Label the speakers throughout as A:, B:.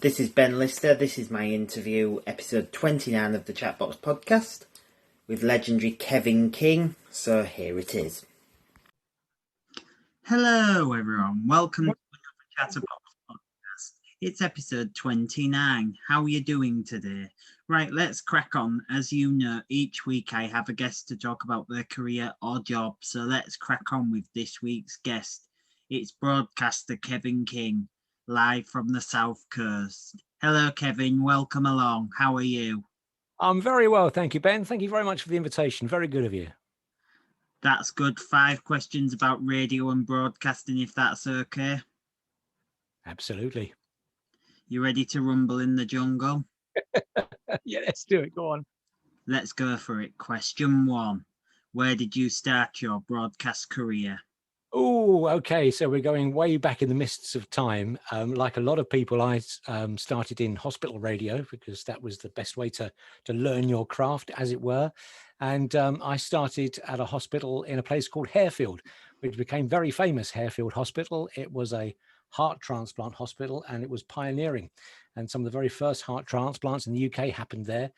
A: This is Ben Lister. This is my interview, episode 29 of the Chatbox podcast with legendary Kevin King. So here it is.
B: Hello, everyone. Welcome to another Chatbox podcast. It's episode 29. How are you doing today? Right, let's crack on. As you know, each week I have a guest to talk about their career or job. So let's crack on with this week's guest. It's broadcaster Kevin King, live from the South Coast. Hello, Kevin. Welcome along. How are you?
C: I'm very well, thank you, Ben. Thank you very much for the invitation. Very good of you.
B: That's good. 5 questions about radio and broadcasting, if that's okay.
C: Absolutely.
B: You ready to rumble in the jungle?
C: Yeah, let's do it. Go on.
B: Let's go for it. Question 1. Where did you start your broadcast career?
C: Oh, okay. So we're going way back in the mists of time. Like a lot of people, I started in hospital radio because that was the best way to learn your craft, as it were. And I started at a hospital in a place called Harefield, which became very famous, Harefield Hospital. It was a heart transplant hospital and it was pioneering. And some of the very first heart transplants in the UK happened there.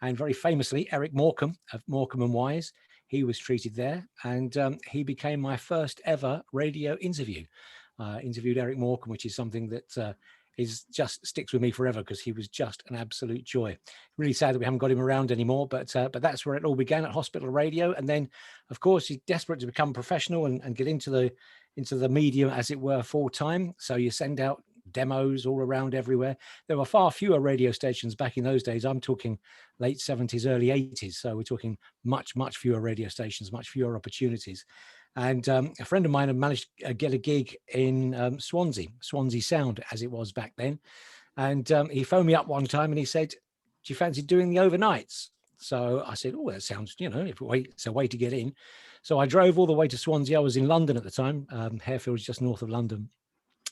C: And very famously, Eric Morecambe of Morecambe and Wise, he was treated there, and he became my first ever radio interview. Interviewed Eric Morecambe, which is something that is just sticks with me forever because he was just an absolute joy. Really sad that we haven't got him around anymore, but that's where it all began, at hospital radio. And then, of course, he's desperate to become professional and get into the medium, as it were, full time. So you send out demos all around everywhere. There were far fewer radio stations back in those days. I'm talking late 70s, early 80s. So we're talking much fewer radio stations, much fewer opportunities. And a friend of mine had managed to get a gig in Swansea Sound, as it was back then. And he phoned me up one time and he said, "Do you fancy doing the overnights?" So I said, "Oh, that sounds, it's a way to get in." So I drove all the way to Swansea. I was in London at the time. Harefield is just north of London.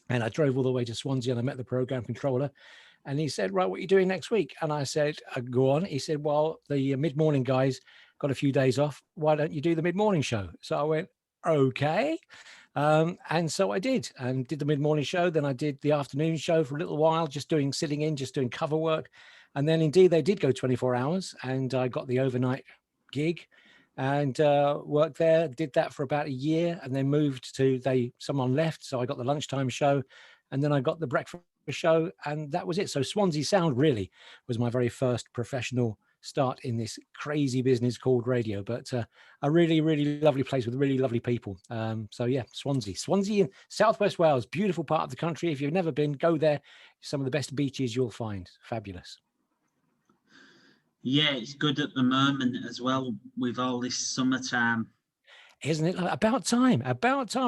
C: And I drove all the way to Swansea and I met the program controller. And he said, "Right, what are you doing next week?" And I said, "Go on." He said, "Well, the mid-morning guys got a few days off. Why don't you do the mid-morning show?" So I went, "Okay." And so I did, and did the mid-morning show. Then I did the afternoon show for a little while, just doing cover work. And then indeed they did go 24 hours and I got the overnight gig and worked there, did that for about a year, and then moved to someone left. So I got the lunchtime show and then I got the breakfast show, and that was it. So Swansea Sound really was my very first professional start in this crazy business called radio, but a really lovely place with really lovely people. So yeah, Swansea in Southwest Wales, beautiful part of the country. If you've never been, go there. Some of the best beaches you'll find. Fabulous.
B: Yeah, it's good at the moment as well with all this summertime.
C: Isn't it? About time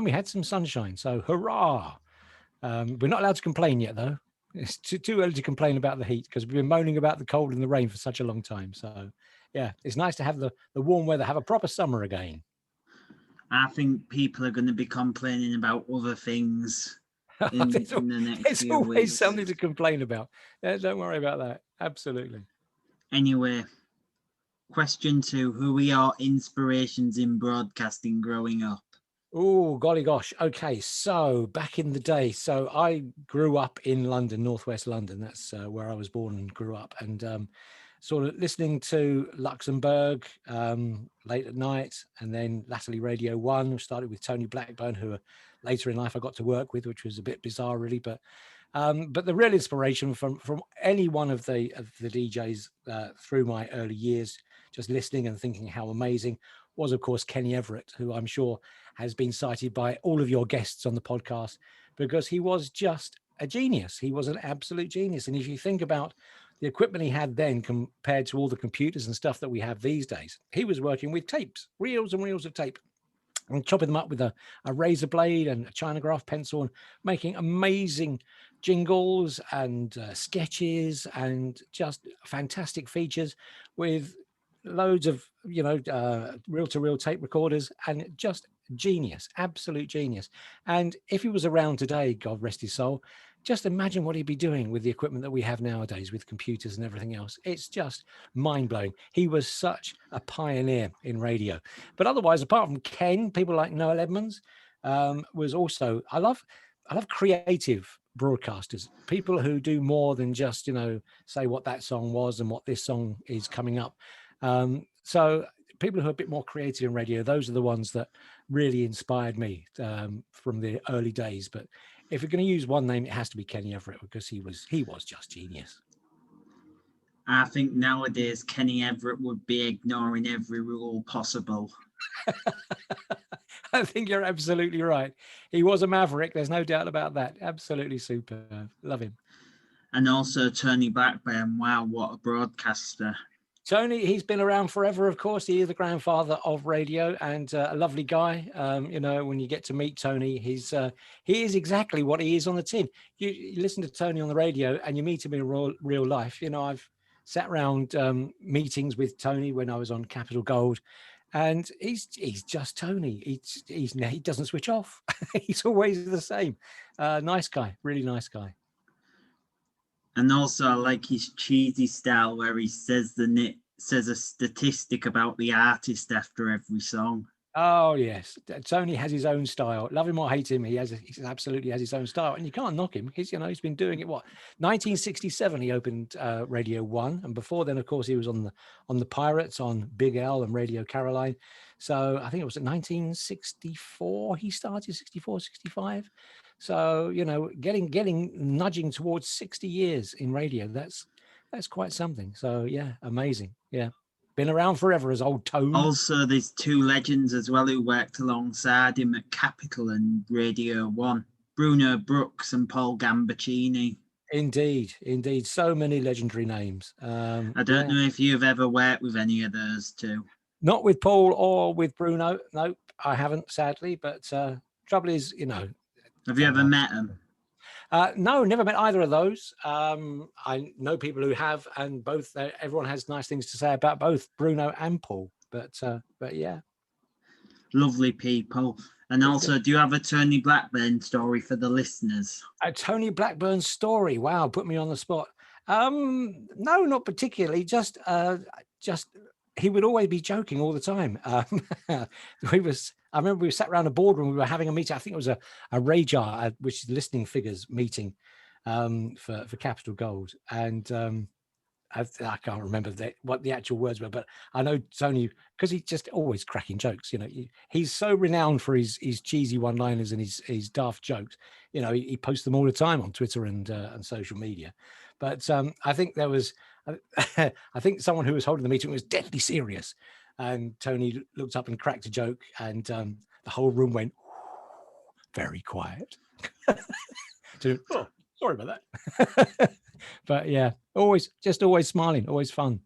C: we had some sunshine. So hurrah. We're not allowed to complain yet, though. It's too early to complain about the heat because we've been moaning about the cold and the rain for such a long time. So, yeah, it's nice to have the warm weather, have a proper summer again.
B: I think people are going to be complaining about other things in the next few weeks.
C: There's always something to complain about. Don't worry about that. Absolutely.
B: Anyway, question 2. Who were your inspirations in broadcasting growing up?
C: Oh, golly gosh. Okay, so back in the day, so I grew up in London, northwest London. That's where I was born and grew up. And sort of listening to Luxembourg late at night, and then latterly Radio 1. Started with Tony Blackburn, who later in life I got to work with, which was a bit bizarre, really. But the real inspiration from any one of the DJs through my early years, just listening and thinking how amazing, was, of course, Kenny Everett, who I'm sure has been cited by all of your guests on the podcast, because he was just a genius. He was an absolute genius. And if you think about the equipment he had then compared to all the computers and stuff that we have these days, he was working with tapes, reels and reels of tape, and chopping them up with a razor blade and a Chinograph pencil, and making amazing jingles and sketches and just fantastic features with loads of reel-to-reel tape recorders, and just genius, absolute genius. And if he was around today, God rest his soul, just imagine what he'd be doing with the equipment that we have nowadays with computers and everything else. It's just mind-blowing. He was such a pioneer in radio. But otherwise, apart from Ken, people like Noel Edmonds was also, I love creative broadcasters, people who do more than just, say what that song was and what this song is coming up. So people who are a bit more creative in radio, those are the ones that really inspired me from the early days. But if you're going to use one name, it has to be Kenny Everett, because he was just genius.
B: I think nowadays Kenny Everett would be ignoring every rule possible.
C: I think you're absolutely right. He was a maverick. There's no doubt about that. Absolutely superb. Love him.
B: And also Tony Blackburn. Wow, what a broadcaster.
C: Tony, he's been around forever, of course. He is the grandfather of radio, and a lovely guy. When you get to meet Tony, he is exactly what he is on the tin. You listen to Tony on the radio and you meet him in real life. I've sat around meetings with Tony when I was on Capital Gold, and he's just Tony. He doesn't switch off. He's always the same. Nice guy, really nice guy.
B: And also I like his cheesy style where he says a statistic about the artist after every song.
C: Oh yes, Tony has his own style. Love him or hate him, he absolutely has his own style, and you can't knock him. He's been doing it. 1967 he opened Radio 1, and before then, of course, he was on the Pirates, on Big L and Radio Caroline. So I think it was at 1964 he started, 64, 65. So nudging towards 60 years in radio. That's quite something. So yeah, amazing. Yeah. Been around forever as old Tone.
B: Also, there's two legends as well who worked alongside him at Capital and Radio 1. Bruno Brooks and Paul Gambaccini.
C: Indeed. So many legendary names.
B: I don't know if you've ever worked with any of those two.
C: Not with Paul or with Bruno. Nope, I haven't, sadly. But trouble is,
B: Have you ever met them?
C: No, never met either of those. I know people who have, and both. Everyone has nice things to say about both Bruno and Paul. But yeah,
B: lovely people. And also, do you have a Tony Blackburn story for the listeners?
C: A Tony Blackburn story? Wow, put me on the spot. No, not particularly. Just he would always be joking all the time. I remember we sat around a boardroom. We were having a meeting. I think it was a RAJAR, which is listening figures meeting for Capital Gold. And I can't remember what the actual words were, but I know Tony, because he's just always cracking jokes. He's so renowned for his cheesy one-liners and his daft jokes. He posts them all the time on Twitter and social media. But I think there was, I think someone who was holding the meeting was deadly serious. And Tony looked up and cracked a joke, and the whole room went very quiet. Sorry about that. But yeah, always smiling, always fun.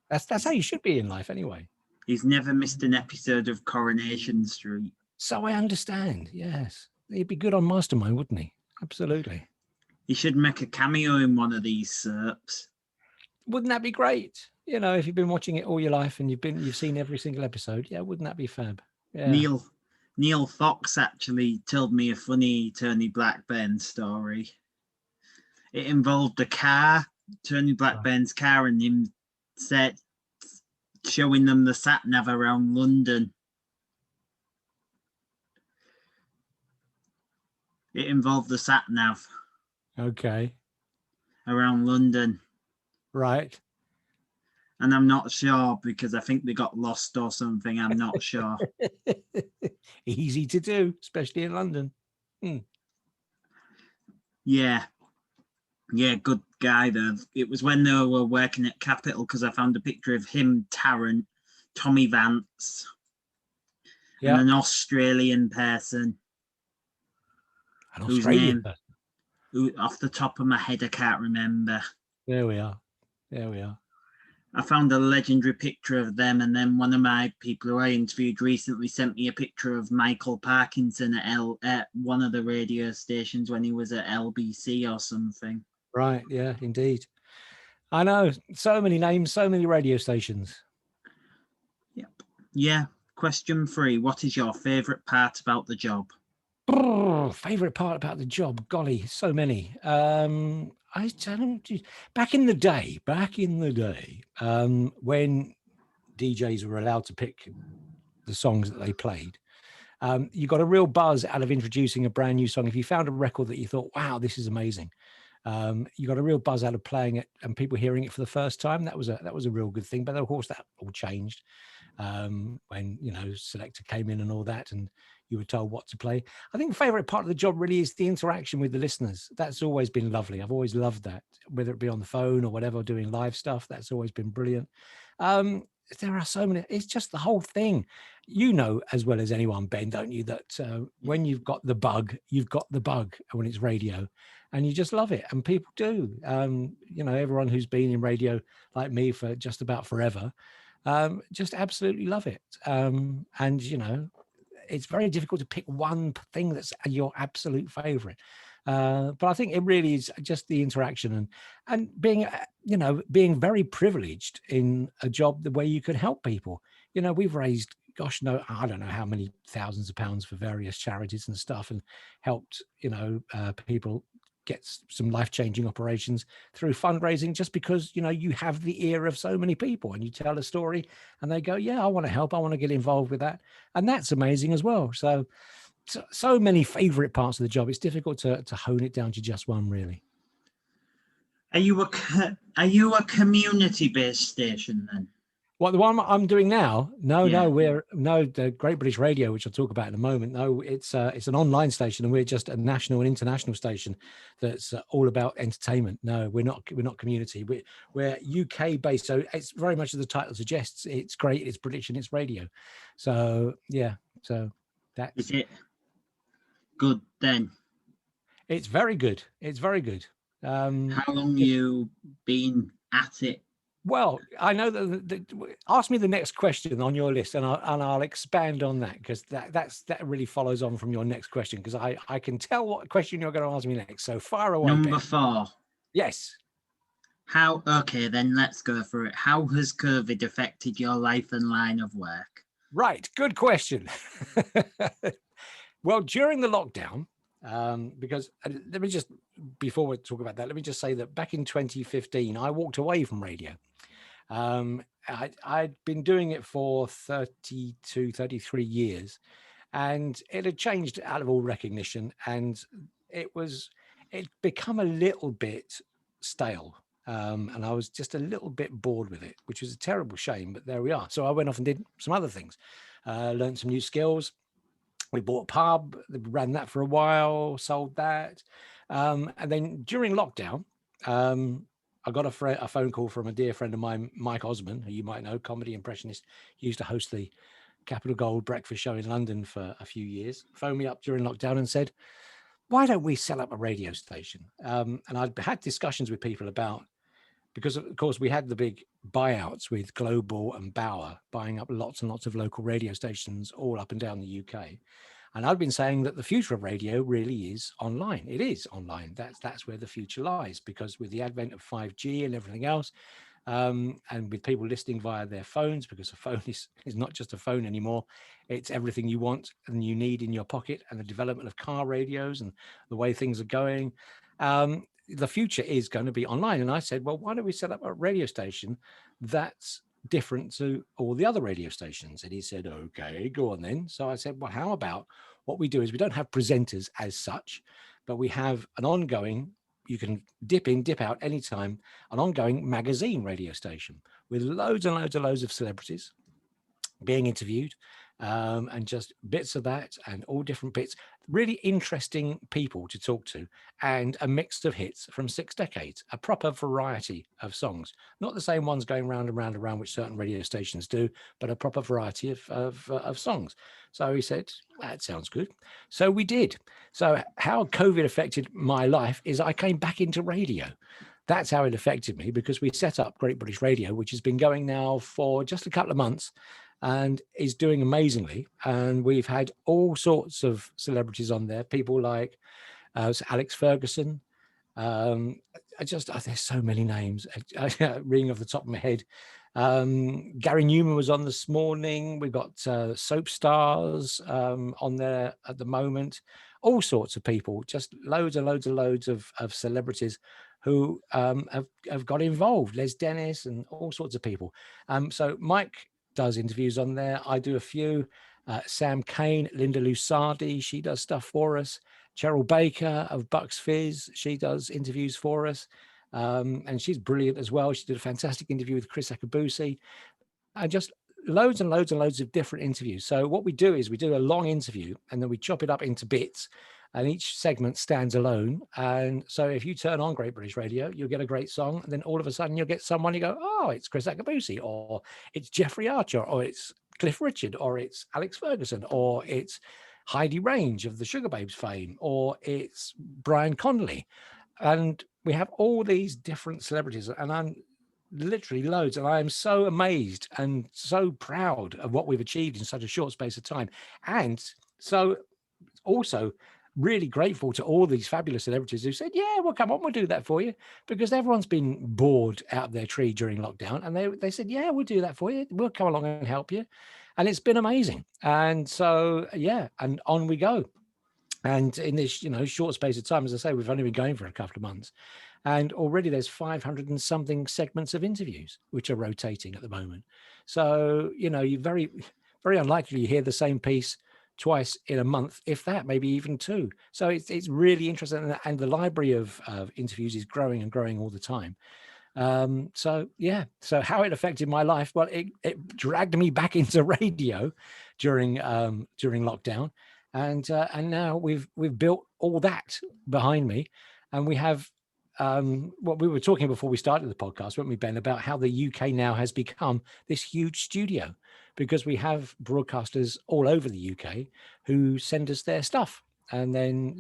C: That's how you should be in life anyway.
B: He's never missed an episode of Coronation Street.
C: So I understand. Yes, he'd be good on Mastermind, wouldn't he? Absolutely.
B: He should make a cameo in one of these SERPs.
C: Wouldn't that be great? If you've been watching it all your life and you've seen every single episode, yeah, wouldn't that be fab? Yeah.
B: Neil Fox actually told me a funny Tony Blackburn story. It involved a car, Tony Blackburn's car, and him showing them the sat nav around London. It involved the sat nav.
C: Okay.
B: Around London.
C: Right.
B: And I'm not sure because I think they got lost or something. I'm not sure.
C: Easy to do, especially in London.
B: Yeah, good guy though. It was when they were working at Capital, because I found a picture of him, Tarrant, Tommy Vance, and an Australian person.
C: An Australian person?
B: Who, off the top of my head, I can't remember.
C: There we are.
B: I found a legendary picture of them, and then one of my people who I interviewed recently sent me a picture of Michael Parkinson at one of the radio stations when he was at LBC or something.
C: Right, yeah, indeed. I know, so many names, so many radio stations.
B: Yep. Yeah, question 3. What is your favourite part about the job?
C: Favourite part about the job? Golly, so many. I don't. Back in the day, when DJs were allowed to pick the songs that they played, You got a real buzz out of introducing a brand new song. If you found a record that you thought, wow, this is amazing, you got a real buzz out of playing it and people hearing it for the first time. That was a real good thing. But of course, that all changed when Selector came in and all that, and you were told what to play. I think the favorite part of the job really is the interaction with the listeners. That's always been lovely. I've always loved that, whether it be on the phone or whatever, doing live stuff. That's always been brilliant. There are so many. It's just the whole thing. You know as well as anyone, Ben, don't you, that when you've got the bug, you've got the bug when it's radio, and you just love it. And people do. Everyone who's been in radio like me for just about forever, just absolutely love it. It's very difficult to pick one thing that's your absolute favorite. But I think it really is just the interaction and being very privileged in a job where you can help people. We've raised, I don't know how many thousands of pounds for various charities and stuff, and helped, people get some life-changing operations through fundraising, just because, you have the ear of so many people and you tell a story and they go, yeah, I want to help. I want to get involved with that. And that's amazing as well. So many favorite parts of the job. It's difficult to hone it down to just one, really.
B: Are you a community-based station then?
C: What, the one I'm doing now? No, the Great British Radio, which I'll talk about in a moment. No, it's an online station, and we're just a national and international station that's all about entertainment. No, we're not community. We're UK based, so it's very much as the title suggests. It's great, it's British, and it's radio. So yeah, so that's.
B: Is it good then?
C: It's very good. It's very good.
B: How long you been at it?
C: Well, I know that ask me the next question on your list, and I'll expand on that, because that really follows on from your next question, because I can tell what question you're going to ask me next. So fire away.
B: Number 4.
C: Yes.
B: Okay, then let's go for it. How has COVID affected your life and line of work?
C: Right. Good question. Well, during the lockdown, because let me just, before we talk about that, let me just say that back in 2015, I walked away from radio. I'd been doing it for 32, 33 years, and it had changed out of all recognition, and it become a little bit stale. And I was just a little bit bored with it, which was a terrible shame, but there we are. So I went off and did some other things, learned some new skills. We bought a pub, ran that for a while, sold that. And then during lockdown, I got a phone call from a dear friend of mine, Mike Osman, who you might know, comedy impressionist. He used to host the Capital Gold breakfast show in London for a few years. Phoned me up during lockdown and said, why don't we set up a radio station? And I'd had discussions with people about, because of course we had the big buyouts with Global and Bauer buying up lots and lots of local radio stations all up and down the UK. And I've been saying that the future of radio really is online. It is online. That's where the future lies, because with the advent of 5G and everything else, and with people listening via their phones, because a phone is not just a phone anymore, it's everything you want and you need in your pocket, and the development of car radios and the way things are going, the future is going to be online. And I said, well, why don't we set up a radio station that's different to all the other radio stations? And he said, okay, go on then. So I said, well, how about what we do is we don't have presenters as such, but we have an ongoing, you can dip in, dip out anytime, an ongoing magazine radio station with loads and loads and loads of celebrities being interviewed, and just bits of that and all different bits, really interesting people to talk to, and a mix of hits from 6 decades, a proper variety of songs, not the same ones going round and round and round, which certain radio stations do, but a proper variety of songs. So he said, that sounds good. So we did. So how COVID affected my life is I came back into radio. That's how it affected me, because we set up Great British Radio, which has been going now for just a couple of months and is doing amazingly. And we've had all sorts of celebrities on there, people like Alex Ferguson. There's so many names ringing off the top of my head. Gary Newman was on this morning. We've got soap stars on there at the moment. All sorts of people, just loads and loads and loads of celebrities who have got involved. Les Dennis and all sorts of people. So Mike does interviews on there. I do a few. Sam Kane, Linda Lusardi, she does stuff for us. Cheryl Baker of Bucks Fizz, she does interviews for us. And she's brilliant as well. She did a fantastic interview with Chris Akabusi, and just loads and loads and loads of different interviews. So what we do is we do a long interview and then we chop it up into bits, and each segment stands alone. And so if you turn on Great British Radio, you'll get a great song, and then all of a sudden you'll get someone, you go, oh, it's Chris Akabusi, or it's Jeffrey Archer, or it's Cliff Richard, or it's Alex Ferguson, or it's Heidi Range of the Sugar Babes fame, or it's Brian Connolly. And we have all these different celebrities, and I'm literally loads, and I am so amazed and so proud of what we've achieved in such a short space of time. And so also really grateful to all these fabulous celebrities who said, yeah, well, come on, we'll do that for you, because everyone's been bored out of their tree during lockdown, and they said, yeah, we'll do that for you, we'll come along and help you. And it's been amazing. And so yeah, and on we go. And in this, short space of time, as I say, we've only been going for a couple of months, and already there's 500 and something segments of interviews which are rotating at the moment. So, you're very, very unlikely you hear the same piece twice in a month, if that, maybe even two. So it's really interesting, and the library of interviews is growing and growing all the time. So how it affected my life, well, it dragged me back into radio during lockdown. And now we've built all that behind me, and we have what we were talking before we started the podcast, weren't we, Ben, about how the UK now has become this huge studio, because we have broadcasters all over the UK who send us their stuff, and then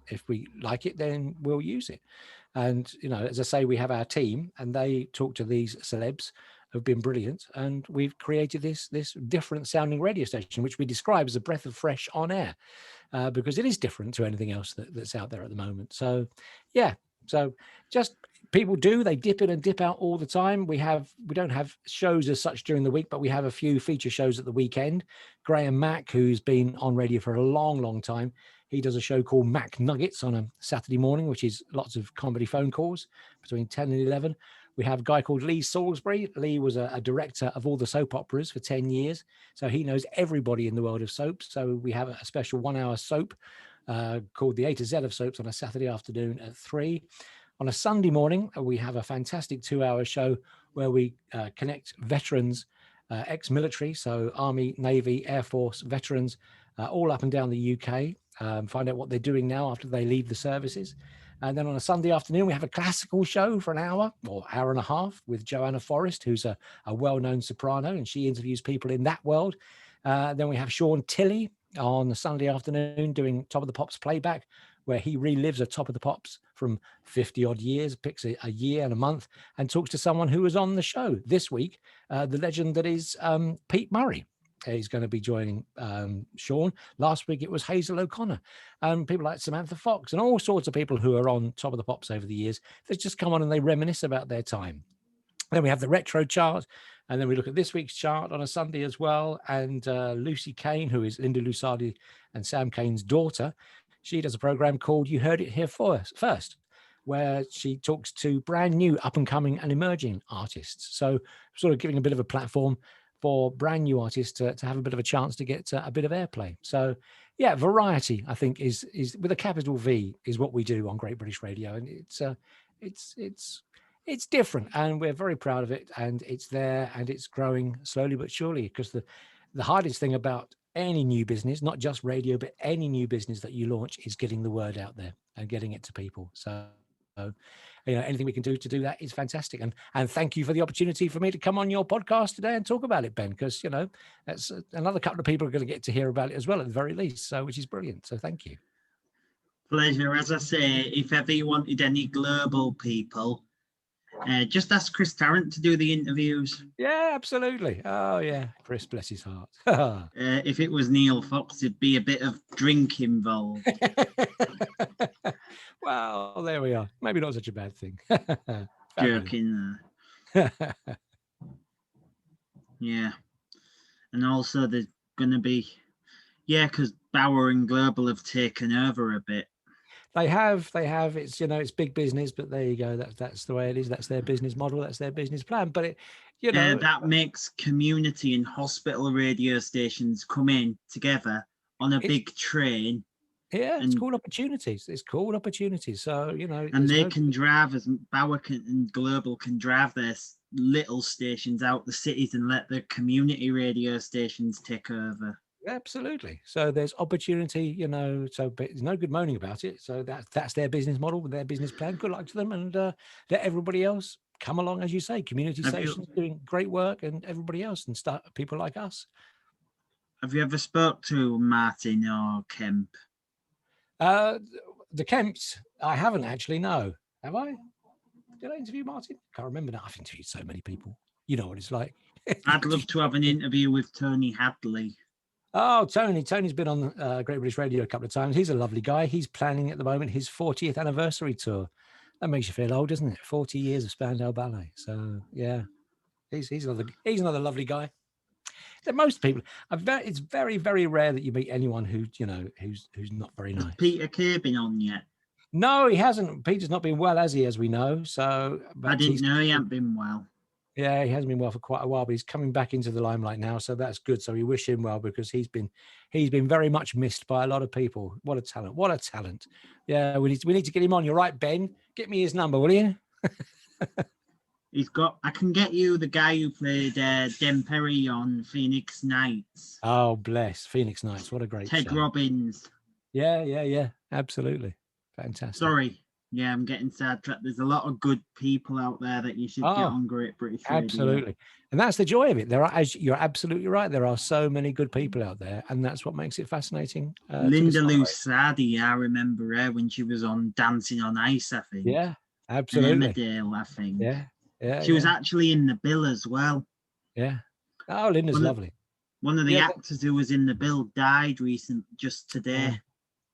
C: if we like it, then we'll use it. And as I say, we have our team, and they talk to these celebs have been brilliant, and we've created this different sounding radio station, which we describe as a breath of fresh on air, because it is different to anything else that's out there at the moment. So just people they dip in and dip out all the time. We don't have shows as such during the week, but we have a few feature shows at the weekend. Graham Mack, who's been on radio for a long time, he does a show called Mac Nuggets on a Saturday morning, which is lots of comedy phone calls between 10 and 11. We have a guy called Lee Salisbury. Lee was a director of all the soap operas for 10 years. So he knows everybody in the world of soap. So we have a special 1 hour soap called The A to Z of Soaps on a Saturday afternoon at 3. On a Sunday morning, we have a fantastic 2 hour show where we connect veterans, ex-military, so Army, Navy, Air Force veterans, all up and down the UK, find out what they're doing now after they leave the services. And then on a Sunday afternoon, we have a classical show for an hour or hour and a half with Joanna Forrest, who's a well-known soprano, and she interviews people in that world. Then we have Sean Tilley on a Sunday afternoon doing Top of the Pops playback, where he relives a Top of the Pops from 50 odd years, picks a year and a month, and talks to someone who was on the show this week, the legend that is Pete Murray. He's going to be joining Sean. Last week it was Hazel O'Connor, and people like Samantha Fox, and all sorts of people who are on Top of the Pops over the years. They just come on and they reminisce about their time. Then we have the retro chart, and then we look at this week's chart on a Sunday as well. And Lucy Kane, who is Linda Lusardi and Sam Kane's daughter, she does a program called You Heard It Here First, where she talks to brand new up and coming and emerging artists. So sort of giving a bit of a platform for brand new artists to have a bit of a chance to get a bit of airplay. So yeah, variety, I think, is with a capital V, is what we do on Great British Radio. And it's different, and we're very proud of it, and it's there, and it's growing slowly but surely, because the hardest thing about any new business, not just radio, but any new business that you launch, is getting the word out there and getting it to people. So anything we can do to do that is fantastic. And thank you for the opportunity for me to come on your podcast today and talk about it, Ben, because that's another couple of people are going to get to hear about it as well, at the very least, so which is brilliant. So thank you.
B: Pleasure. As I say, if ever you wanted any global people, just ask Chris Tarrant to do the interviews.
C: Yeah, absolutely. Oh yeah, Chris, bless his heart.
B: If it was Neil Fox, there'd be a bit of drink involved.
C: Well, there we are. Maybe not such a bad thing.
B: Joking there. Yeah. And also there's going to be, because Bauer and Global have taken over a bit.
C: They have. It's it's big business, but there you go. That's the way it is. That's their business model. That's their business plan. But
B: That makes community and hospital radio stations come in together on a big train.
C: Yeah, it's called opportunities. It's called opportunities. So
B: and they can drive, as Bauer and Global can drive their little stations out the cities and let the community radio stations take over.
C: Absolutely. So there's opportunity, so but there's no good moaning about it. So that's their business model, their business plan. Good luck to them, and let everybody else come along, as you say, community stations doing great work, and everybody else, and start people like us.
B: Have you ever spoke to Martin or Kemp?
C: The Kemps, I haven't actually, no. Have I? Did I interview Martin? Can't remember now. I've interviewed so many people. You know what it's like.
B: I'd love to have an interview with Tony Hadley.
C: Oh, Tony's been on Great British Radio a couple of times. He's a lovely guy. He's planning at the moment his 40th anniversary tour. That makes you feel old, doesn't it? 40 years of Spandau Ballet. So yeah, he's another lovely guy. So most people, it's very, very rare that you meet anyone who's not very nice.
B: Has Peter Kay been on yet?
C: No, he hasn't. Peter's not been well, has he? As we know. So
B: I didn't know he hadn't been well.
C: Yeah, he hasn't been well for quite a while, but he's coming back into the limelight now, so that's good. So we wish him well, because he's been very much missed by a lot of people. What a talent! What a talent! Yeah, we need to get him on. You're right, Ben. Get me his number, will you?
B: I can get you the guy who played Den Perry on Phoenix Nights.
C: Oh, bless Phoenix Nights! What a great
B: Ted
C: show.
B: Robbins.
C: Yeah, absolutely fantastic.
B: Sorry. Yeah, I'm getting sidetracked. There's a lot of good people out there that you should get on Great British Radio.
C: Absolutely. And that's the joy of it. You're absolutely right. There are so many good people out there, and that's what makes it fascinating.
B: Linda Lusardi, I remember her when she was on Dancing on Ice, I think.
C: Yeah, absolutely.
B: And Emmerdale, I think.
C: Yeah.
B: She was actually in the bill as well.
C: Yeah. Oh, Linda's lovely.
B: One of the actors who was in the bill died just today.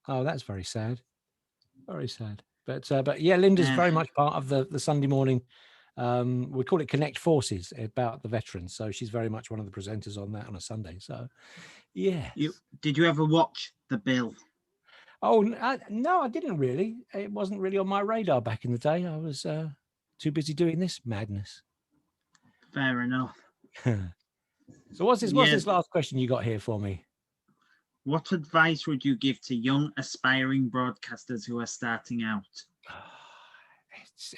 C: Oh, that's very sad. Very sad. But yeah, Linda's very much part of the Sunday morning. We call it Connect Forces, about the veterans. So she's very much one of the presenters on that on a Sunday. So, yeah.
B: Did you ever watch the bill?
C: Oh, no, I didn't really. It wasn't really on my radar back in the day. I was too busy doing this madness.
B: Fair enough.
C: So what's this last question you got here for me?
B: What advice would you give to young aspiring broadcasters who are starting out?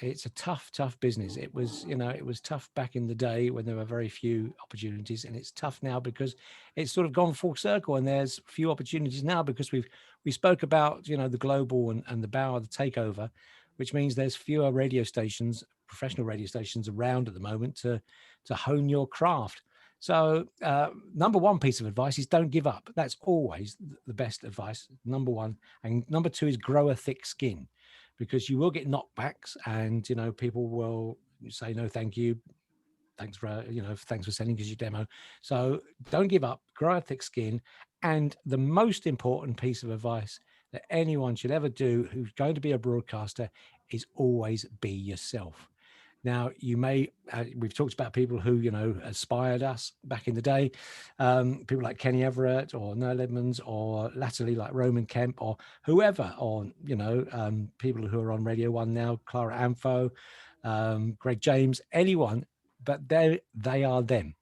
C: It's a tough business. It was tough back in the day when there were very few opportunities, and it's tough now because it's sort of gone full circle, and there's few opportunities now because we spoke about the global and the Bauer, the takeover, which means there's fewer radio stations, professional radio stations around at the moment to hone your craft. So number one piece of advice is don't give up. That's always the best advice, number one. And number two is grow a thick skin, because you will get knockbacks, and people will say no thank you, thanks for sending us your demo. So don't give up, grow a thick skin. And the most important piece of advice that anyone should ever do who's going to be a broadcaster is always be yourself. Now, we've talked about people who, inspired us back in the day, people like Kenny Everett or Noel Edmonds, or latterly like Roman Kemp or whoever, or, people who are on Radio 1 now, Clara Amfo, Greg James, anyone, but they are them.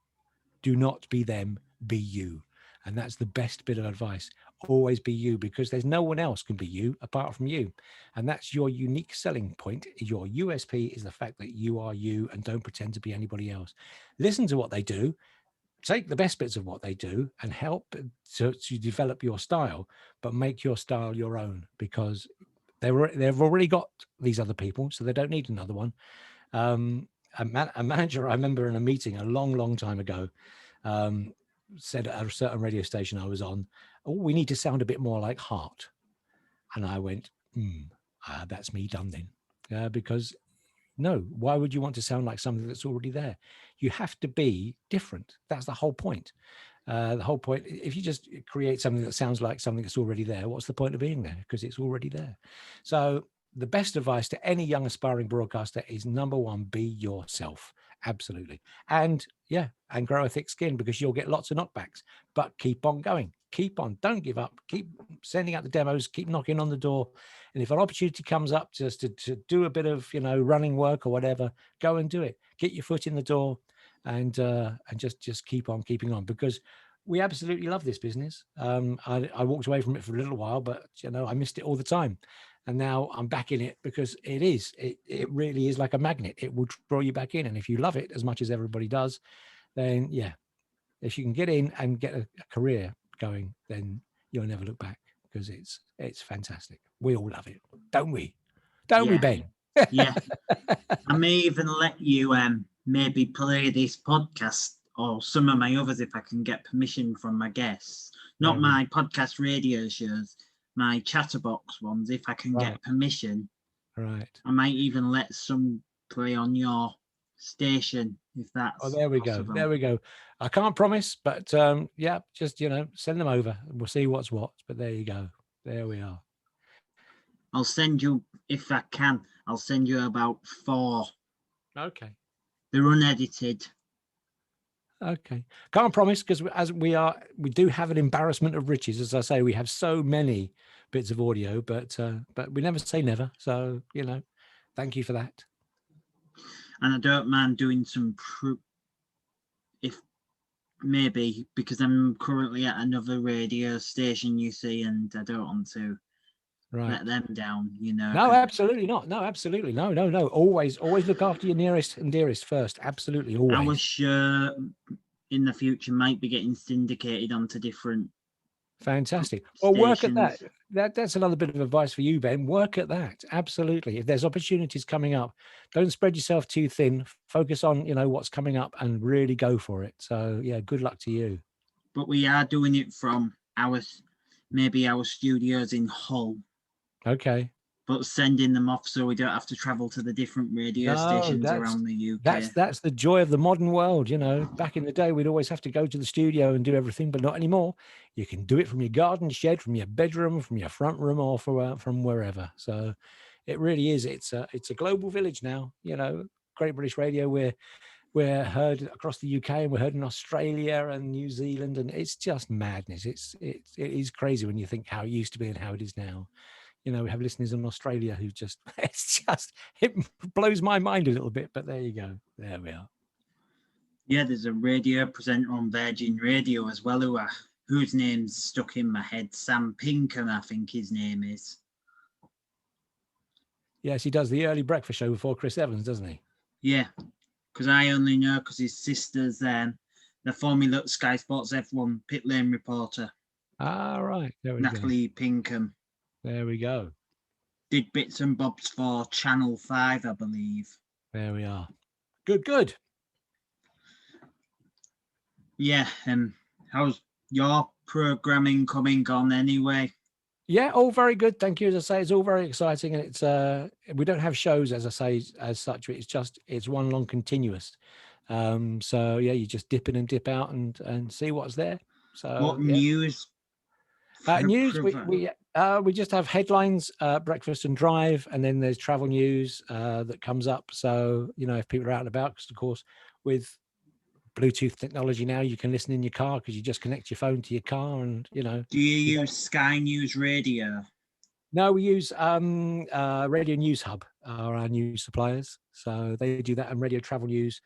C: Do not be them, be you. And that's the best bit of advice. Always be you, because there's no one else can be you apart from you. And that's your unique selling point. Your USP is the fact that you are you, and don't pretend to be anybody else. Listen to what they do, take the best bits of what they do, and help to develop your style, but make your style your own, because they've already got these other people, so they don't need another one. A manager, I remember in a meeting a long time ago, said at a certain radio station I was on, "Oh, we need to sound a bit more like Heart." And I went, that's me done then. Because no, why would you want to sound like something that's already there? You have to be different. That's the whole point. The whole point, if you just create something that sounds like something that's already there, what's the point of being there? Because it's already there. So the best advice to any young aspiring broadcaster is, number one, be yourself. Absolutely. And grow a thick skin, because you'll get lots of knockbacks, but keep on going. keep on, don't give up, keep sending out the demos, keep knocking on the door. And if an opportunity comes up just to do a bit of, running work or whatever, go and do it. Get your foot in the door and just keep on keeping on, because we absolutely love this business. I walked away from it for a little while, but I missed it all the time. And now I'm back in it because it really is like a magnet. It will draw you back in. And if you love it as much as everybody does, then yeah, if you can get in and get a career going, then you'll never look back, because it's fantastic. We all love it, don't we? Don't we, Ben?
B: Yeah. I may even let you maybe play this podcast or some of my others if I can get permission from my guests. Not my podcast radio shows, my chatterbox ones. If I can get permission,
C: right,
B: I might even let some play on your station, if that's
C: there we
B: possible.
C: go. There we go. I can't promise, but yeah, just send them over. We'll see what's what. But there you go. There we are.
B: I'll send you, if I can, I'll send you about 4.
C: Okay.
B: They're unedited.
C: Okay. Can't promise, because we do have an embarrassment of riches. As I say, we have so many bits of audio, but we never say never. So, thank you for that.
B: And I don't mind doing some if maybe, because I'm currently at another radio station, you see, and I don't want to let them down,
C: No, absolutely not. No, absolutely. No. Always look after your nearest and dearest first. Absolutely, always.
B: Our show in the future might be getting syndicated onto different.
C: Fantastic. Well, work at that. That's another bit of advice for you, Ben. Work at that. Absolutely. If there's opportunities coming up, don't spread yourself too thin. Focus on, what's coming up and really go for it. So yeah, good luck to you.
B: But we are doing it from our studios in Hull.
C: Okay.
B: But sending them off so we don't have to travel to the different radio stations around the UK.
C: That's the joy of the modern world. Back in the day, we'd always have to go to the studio and do everything, but not anymore. You can do it from your garden shed, from your bedroom, from your front room, or from wherever. So it really is. It's a global village now. Great British Radio. We're heard across the UK, and we're heard in Australia and New Zealand, and it's just madness. It is crazy when you think how it used to be and how it is now. We have listeners in Australia who it blows my mind a little bit, but there you go. There we are.
B: Yeah, there's a radio presenter on Virgin Radio as well whose name's stuck in my head. Sam Pinkham, I think his name is.
C: Yes, he does the early breakfast show before Chris Evans, doesn't he?
B: Yeah, because I only know because his sister's the Formula Sky Sports F1 pit lane reporter.
C: Ah, right. There we
B: Natalie Pinkham.
C: There we go.
B: Did bits and bobs for Channel 5, I believe.
C: There we are. Good.
B: Yeah, how's your programming coming on anyway?
C: Yeah, all very good. Thank you. As I say, it's all very exciting, and it's we don't have shows, as I say, as such. It's one long continuous. So yeah, you just dip in and dip out and see what's there. So
B: what news?
C: News, we just have headlines, breakfast and drive, and then there's travel news that comes up. So, if people are out and about, because of course, with Bluetooth technology now, you can listen in your car because you just connect your phone to your car and,
B: Do you use Sky News Radio?
C: No, we use Radio News Hub, are our news suppliers. So they do that, and Radio Travel News,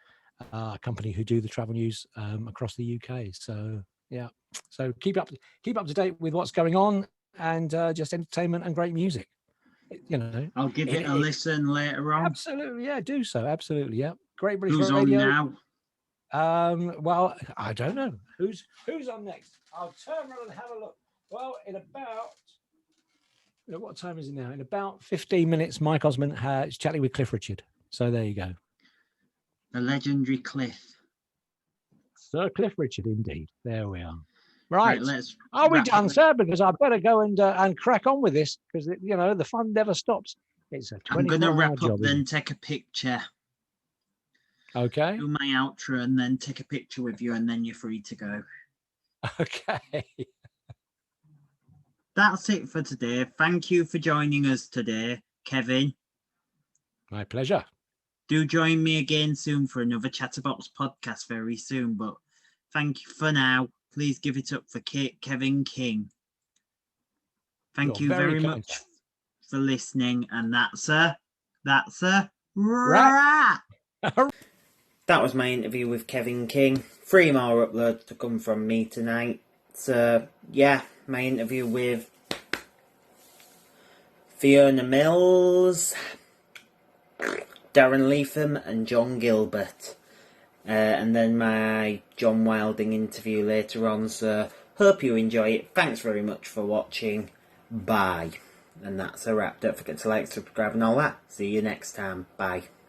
C: a company who do the travel news across the UK. So, yeah. So keep up to date with what's going on, and just entertainment and great music.
B: I'll give it a listen later on.
C: Absolutely, yeah, do so. Absolutely, yeah. Great British
B: Who's
C: Radio.
B: on
C: now? Well, I don't know who's on next. I'll turn around and have a look. Well, in about what time is it now? In about 15 minutes, Mike Osmond is chatting with Cliff Richard. So there you go.
B: The legendary Cliff.
C: Sir Cliff Richard, indeed. There we are. Right.
B: Are
C: we done, sir? Because I better go and crack on with this, because the fun never stops. It's a 24-hour job.
B: I'm going to wrap up, then take a picture.
C: Okay.
B: Do my outro and then take a picture with you, and then you're free to go.
C: Okay.
B: That's it for today. Thank you for joining us today, Kevin.
C: My pleasure.
B: Do join me again soon for another Chatterbox podcast very soon, but thank you for now. Please give it up for Kevin King. Thank
C: You're
B: you
C: very
B: very
C: kind,
B: much for listening. And that's a
C: Wrap.
B: wrap.
A: That was my interview with Kevin King. 3 more uploads to come from me tonight. So, yeah, my interview with Fiona Mills, Darren Leatham and John Gilbert. And then my John Wilding interview later on. So, hope you enjoy it. Thanks very much for watching. Bye. And that's a wrap. Don't forget to like, subscribe and all that. See you next time. Bye.